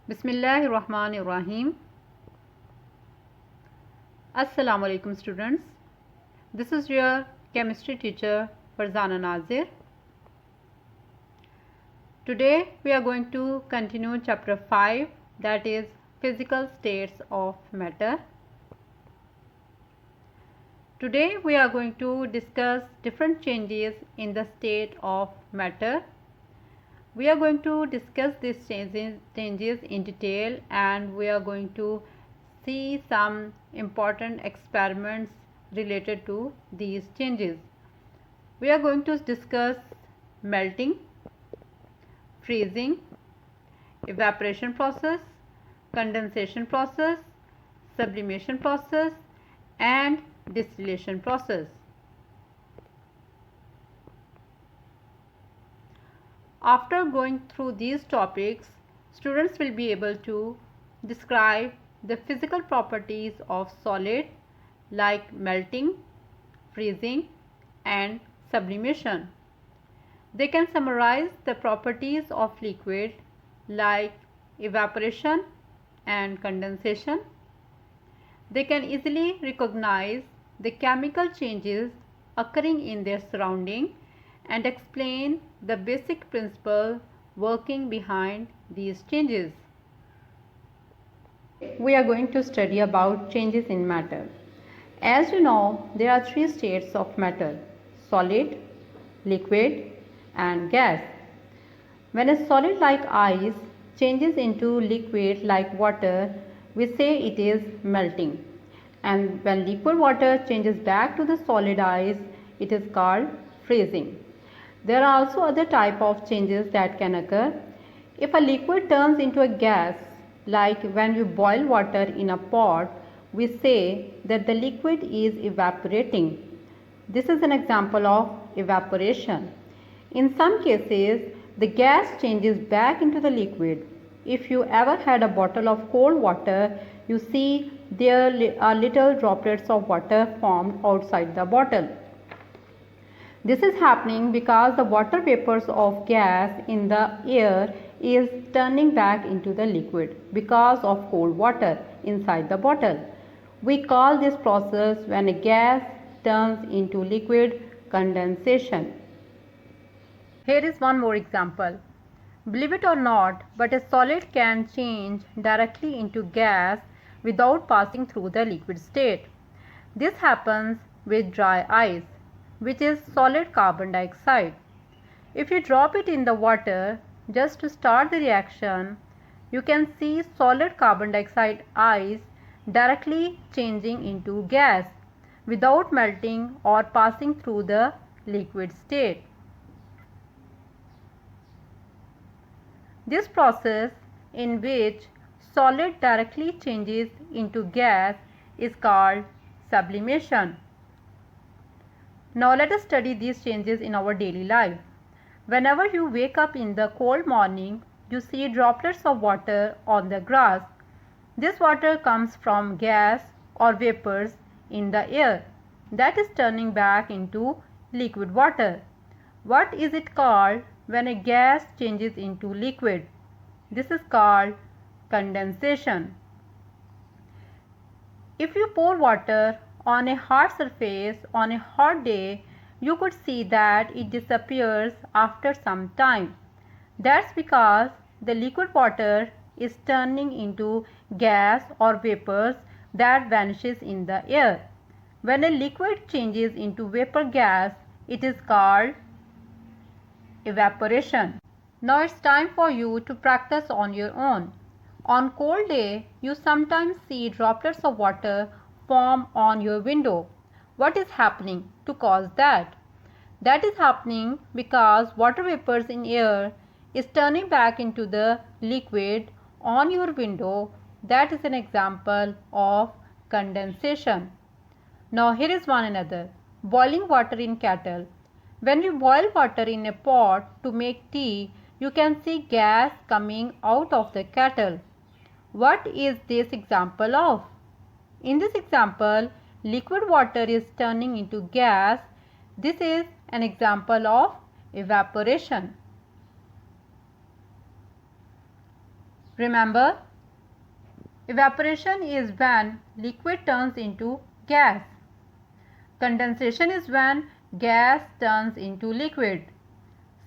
Bismillahirrahmanirrahim. Assalamu alaikum students. This is your chemistry teacher Farzana Nazir. Today we are going to continue chapter 5, that is physical states of matter. Today we are going to discuss different changes in the state of matter. We are going to discuss these changes in detail, and we are going to see some important experiments related to these changes. We are going to discuss melting, freezing, evaporation process, condensation process, sublimation process, and distillation process. After going through these topics, students will be able to describe the physical properties of solid like melting, freezing, and sublimation. They can summarize the properties of liquid like evaporation and condensation. They can easily recognize the chemical changes occurring in their surrounding and explain the basic principle working behind these changes. We are going to study about changes in matter. As you know, there are three states of matter: solid, liquid, and gas. When a solid like ice changes into liquid like water, we say it is melting. And when liquid water changes back to the solid ice, it is called freezing. There are also other type of changes that can occur. If a liquid turns into a gas, like when we boil water in a pot, we say that the liquid is evaporating. This is an example of evaporation. In some cases, the gas changes back into the liquid. If you ever had a bottle of cold water, you see there are little droplets of water formed outside the bottle. This is happening because the water vapors of gas in the air is turning back into the liquid because of cold water inside the bottle. We call this process, when a gas turns into liquid, condensation. Here is one more example. Believe it or not, but a solid can change directly into gas without passing through the liquid state. This happens with dry ice, which is solid carbon dioxide. If you drop it in the water just to start the reaction, you can see solid carbon dioxide ice directly changing into gas without melting or passing through the liquid state. This process, in which solid directly changes into gas, is called sublimation. Now let us study these changes in our daily life. Whenever you wake up in the cold morning, you see droplets of water on the grass. This water comes from gas or vapors in the air that is turning back into liquid water. What is it called when a gas changes into liquid? This is called condensation. If you pour water on a hard surface on a hot day, you could see that it disappears after some time. That's because the liquid water is turning into gas or vapors that vanishes in the air. When a liquid changes into vapor gas, it is called evaporation. Now it's time for you to practice on your own. On cold day, you sometimes see droplets of water form on your window. What is happening to cause that? That is happening because water vapors in air is turning back into the liquid on your window. That is an example of condensation. Now here is one another. Boiling water in kettle. When you boil water in a pot to make tea, you can see gas coming out of the kettle. What is this example of? In this example, liquid water is turning into gas. This is an example of evaporation. Remember, evaporation is when liquid turns into gas. Condensation is when gas turns into liquid.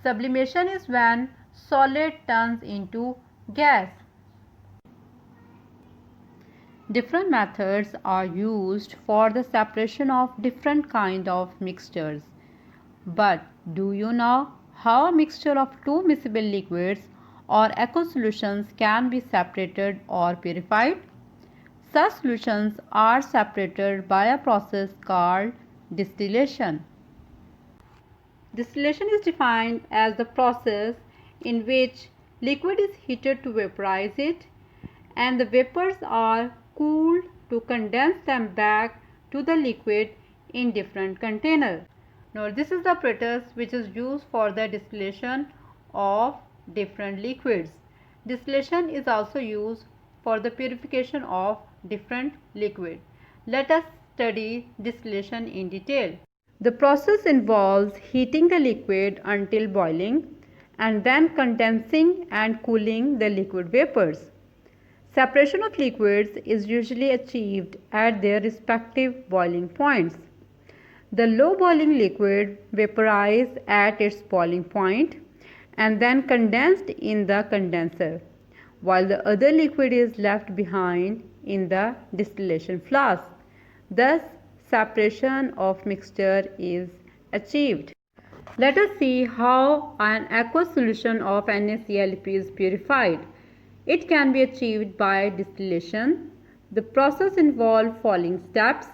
Sublimation is when solid turns into gas. Different methods are used for the separation of different kinds of mixtures. But do you know how a mixture of two miscible liquids or aqueous solutions can be separated or purified? Such solutions are separated by a process called distillation. Distillation is defined as the process in which liquid is heated to vaporize it and the vapors are cooled to condense them back to the liquid in different containers. Now this is the apparatus which is used for the distillation of different liquids. Distillation is also used for the purification of different liquids. Let us study distillation in detail. The process involves heating the liquid until boiling and then condensing and cooling the liquid vapors. Separation of liquids is usually achieved at their respective boiling points. The low boiling liquid vaporizes at its boiling point and then condensed in the condenser, while the other liquid is left behind in the distillation flask. Thus, separation of mixture is achieved. Let us see how an aqueous solution of NaCl is purified. It can be achieved by distillation. The process involves following steps.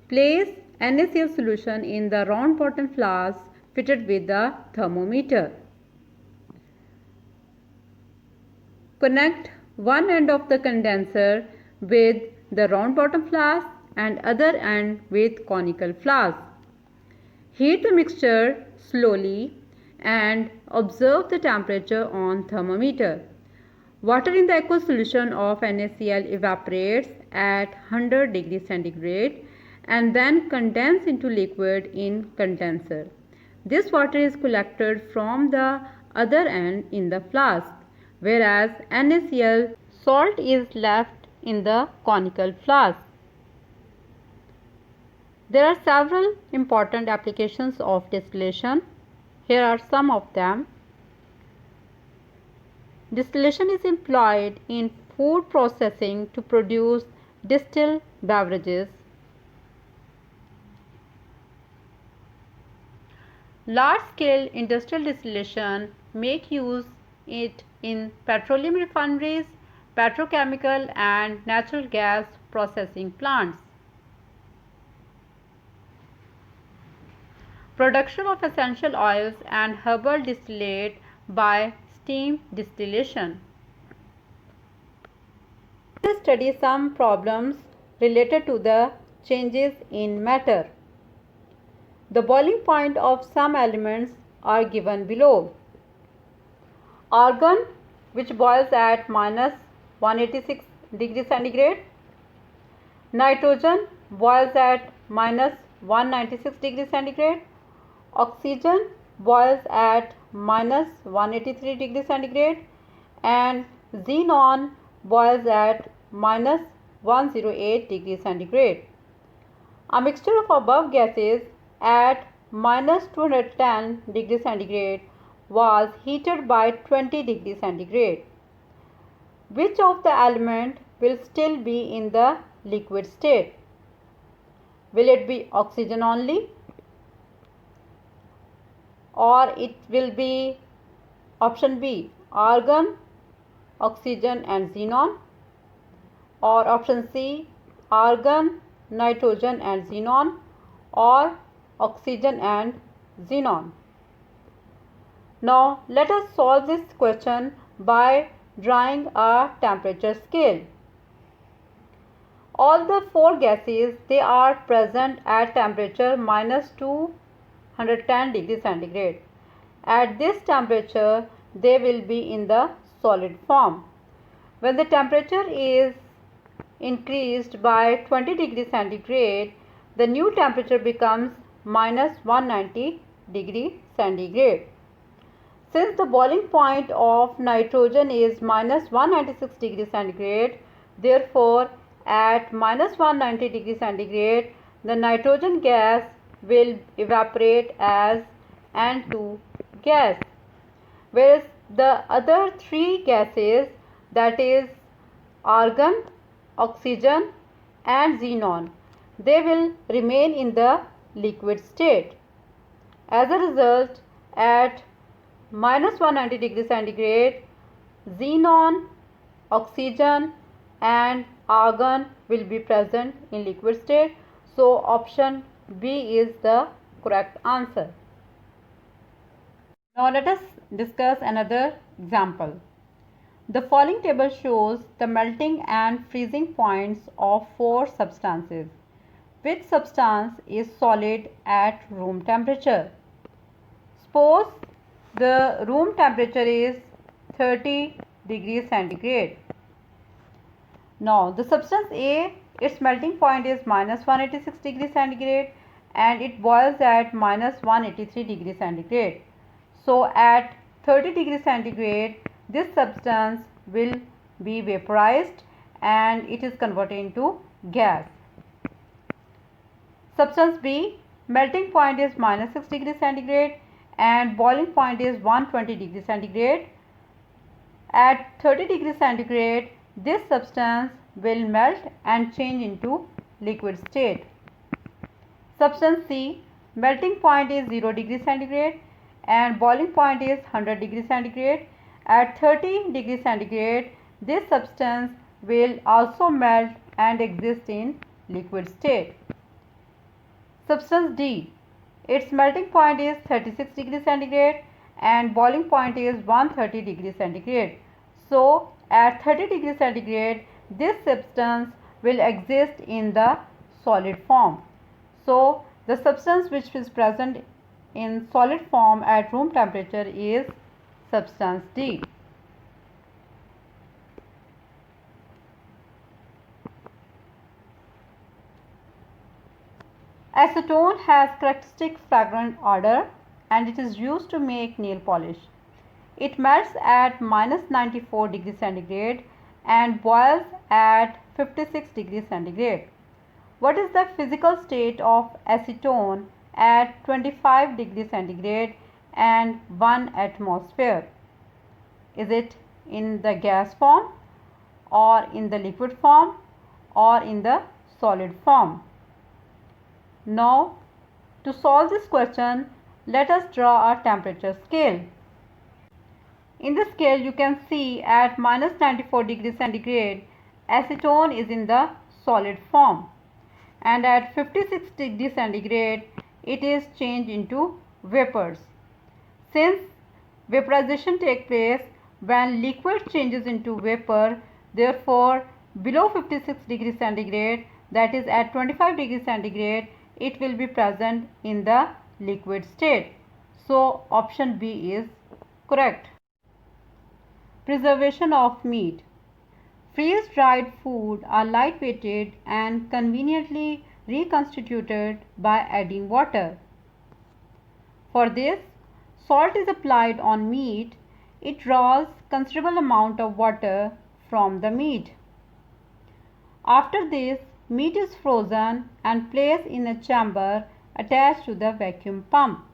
Place NaCl solution in the round bottom flask fitted with the thermometer. Connect one end of the condenser with the round bottom flask and other end with conical flask. Heat the mixture slowly and observe the temperature on thermometer. Water in the aqueous solution of NaCl evaporates at 100 degrees centigrade and then condenses into liquid in condenser. This water is collected from the other end in the flask, whereas NaCl salt is left in the conical flask. There are several important applications of distillation. Here are some of them. Distillation is employed in food processing to produce distilled beverages. Large-scale industrial distillation make use it in petroleum refineries, petrochemical and natural gas processing plants. Production of essential oils and herbal distillate by steam distillation. Let us study some problems related to the changes in matter. The boiling point of some elements are given below. Argon, which boils at minus 186 degrees centigrade. Nitrogen boils at minus 196 degrees centigrade. Oxygen boils at minus 183 degrees centigrade and xenon boils at minus 108 degrees centigrade. A mixture of above gases at minus 210 degrees centigrade was heated by 20 degrees centigrade. Which of the element will still be in the liquid state? Will it be oxygen only? Or it will be option B, argon, oxygen and xenon, or option C, argon, nitrogen and xenon, or oxygen and xenon. Now let us solve this question by drawing a temperature scale. All the four gases, they are present at temperature minus 210 degrees centigrade. At this temperature, they will be in the solid form. When the temperature is increased by 20 degrees centigrade, the new temperature becomes minus 190 degree centigrade. Since the boiling point of nitrogen is minus 196 degrees centigrade, therefore at minus 190 degrees centigrade, the nitrogen gas will evaporate as N2 gas, whereas the other three gases, that is argon, oxygen and xenon, they will remain in the liquid state. As a result, at minus 190 degrees centigrade, xenon, oxygen and argon will be present in liquid state. So option B is the correct answer. Now let us discuss another example. The following table shows the melting and freezing points of four substances. Which substance is solid at room temperature? Suppose the room temperature is 30 degrees centigrade. Now the substance A, its melting point is minus 186 degrees centigrade and it boils at minus 183 degrees centigrade. So at 30 degrees centigrade, this substance will be vaporized and it is converted into gas. Substance B, melting point is minus 6 degrees centigrade and boiling point is 120 degrees centigrade. At 30 degrees centigrade, this substance will melt and change into liquid state. Substance C, melting point is 0 degrees centigrade and boiling point is 100 degrees centigrade. At 30 degrees centigrade, this substance will also melt and exist in liquid state. Substance D, its melting point is 36 degrees centigrade and boiling point is 130 degrees centigrade. So at 30 degrees centigrade, this substance will exist in the solid form. So the substance which is present in solid form at room temperature is substance D. Acetone has characteristic fragrant odor and it is used to make nail polish. It melts at minus 94 degrees centigrade and boils at 56 degrees centigrade. What is the physical state of acetone at 25 degrees centigrade and 1 atmosphere? Is it in the gas form or in the liquid form or in the solid form? Now, to solve this question, let us draw a temperature scale. In the scale, you can see at minus 94 degrees centigrade, acetone is in the solid form, and at 56 degrees centigrade, it is changed into vapors. Since vaporization takes place when liquid changes into vapor, therefore, below 56 degrees centigrade, that is at 25 degrees centigrade, it will be present in the liquid state. So option B is correct. Preservation of meat. Freeze-dried food are light-weighted and conveniently reconstituted by adding water. For this, salt is applied on meat. It draws considerable amount of water from the meat. After this, meat is frozen and placed in a chamber attached to the vacuum pump.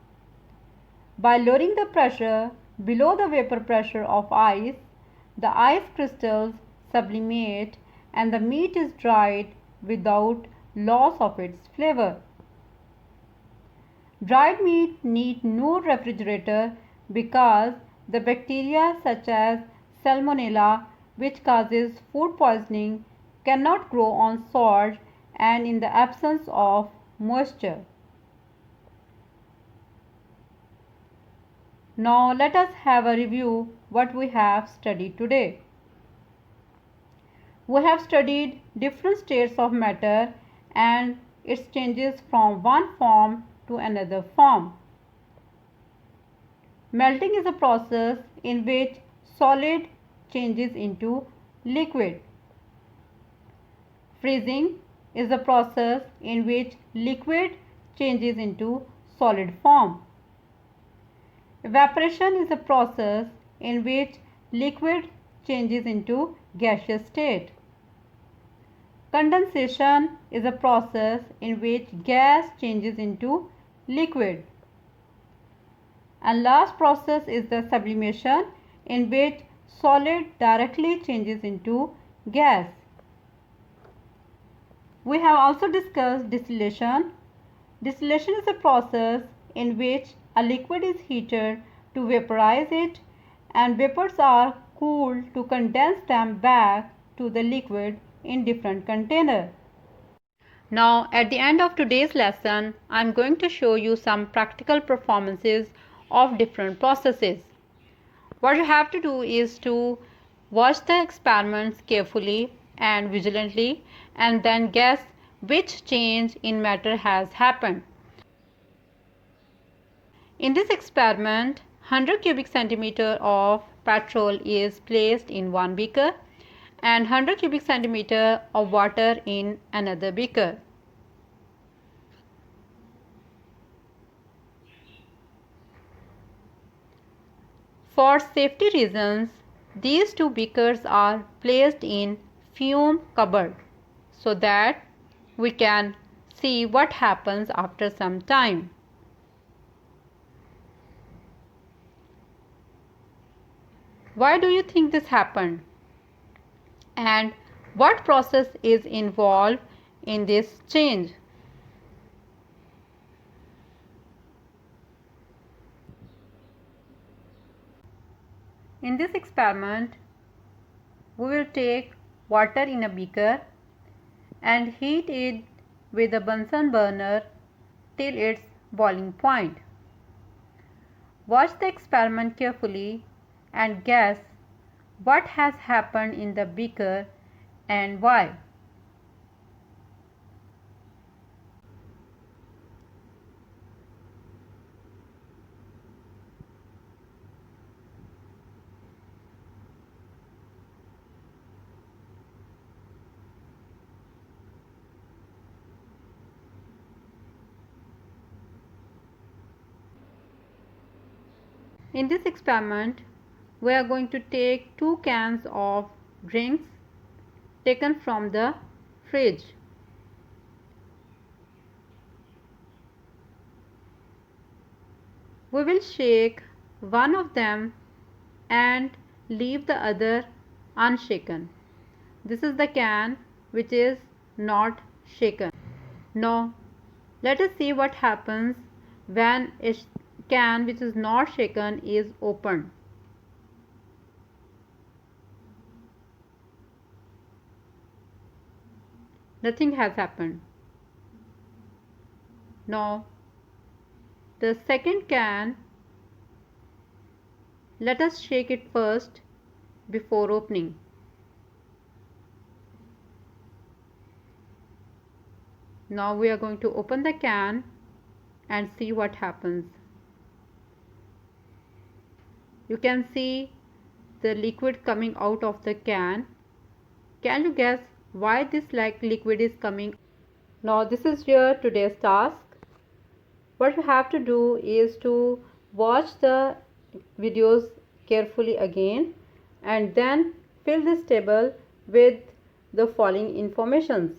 By lowering the pressure below the vapor pressure of ice, the ice crystals sublimate and the meat is dried without loss of its flavor. Dried meat need no refrigerator because the bacteria such as Salmonella, which causes food poisoning, cannot grow on salt and in the absence of moisture. Now let us have a review what we have studied today. We have studied different states of matter and its changes from one form to another form. Melting is a process in which solid changes into liquid. Freezing is a process in which liquid changes into solid form. Evaporation is a process in which liquid changes into gaseous state. Condensation is a process in which gas changes into liquid. And last process is the sublimation, in which solid directly changes into gas. We have also discussed distillation. Distillation is a process in which a liquid is heated to vaporize it, and vapors are cooled to condense them back to the liquid in different containers. Now, at the end of today's lesson, I am going to show you some practical performances of different processes. What you have to do is to watch the experiments carefully and vigilantly, and then guess which change in matter has happened. In this experiment, 100 cubic centimeter of petrol is placed in one beaker and 100 cubic centimeter of water in another beaker. For safety reasons, these two beakers are placed in fume cupboard so that we can see what happens after some time. Why do you think this happened? And what process is involved in this change? In this experiment, we will take water in a beaker and heat it with a Bunsen burner till its boiling point. Watch the experiment carefully and guess what has happened in the beaker and why. In this experiment, we are going to take 2 cans of drinks taken from the fridge. We will shake one of them and leave the other unshaken. This is the can which is not shaken. Now, let us see what happens when a can which is not shaken is opened. Nothing has happened. Now, the second can, let us shake it first before opening. Now we are going to open the can and see what happens. You can see the liquid coming out of the can. Can you guess why this liquid is coming? Now this is your today's task. What you have to do is to watch the videos carefully again and then fill this table with the following informations.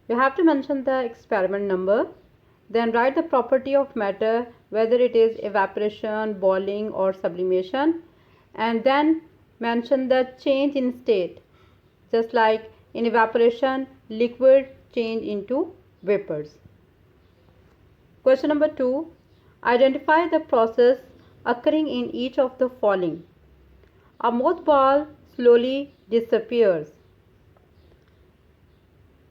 You have to mention the experiment number, then write the property of matter, whether it is evaporation, boiling or sublimation, and then mention the change in state. Just like in evaporation, liquid change into vapors. Question number 2. Identify the process occurring in each of the following. A mothball slowly disappears.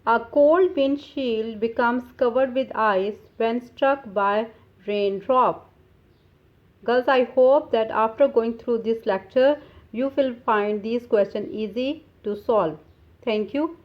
A cold windshield becomes covered with ice when struck by raindrop. Girls, I hope that after going through this lecture, you will find these questions easy to solve. Thank you.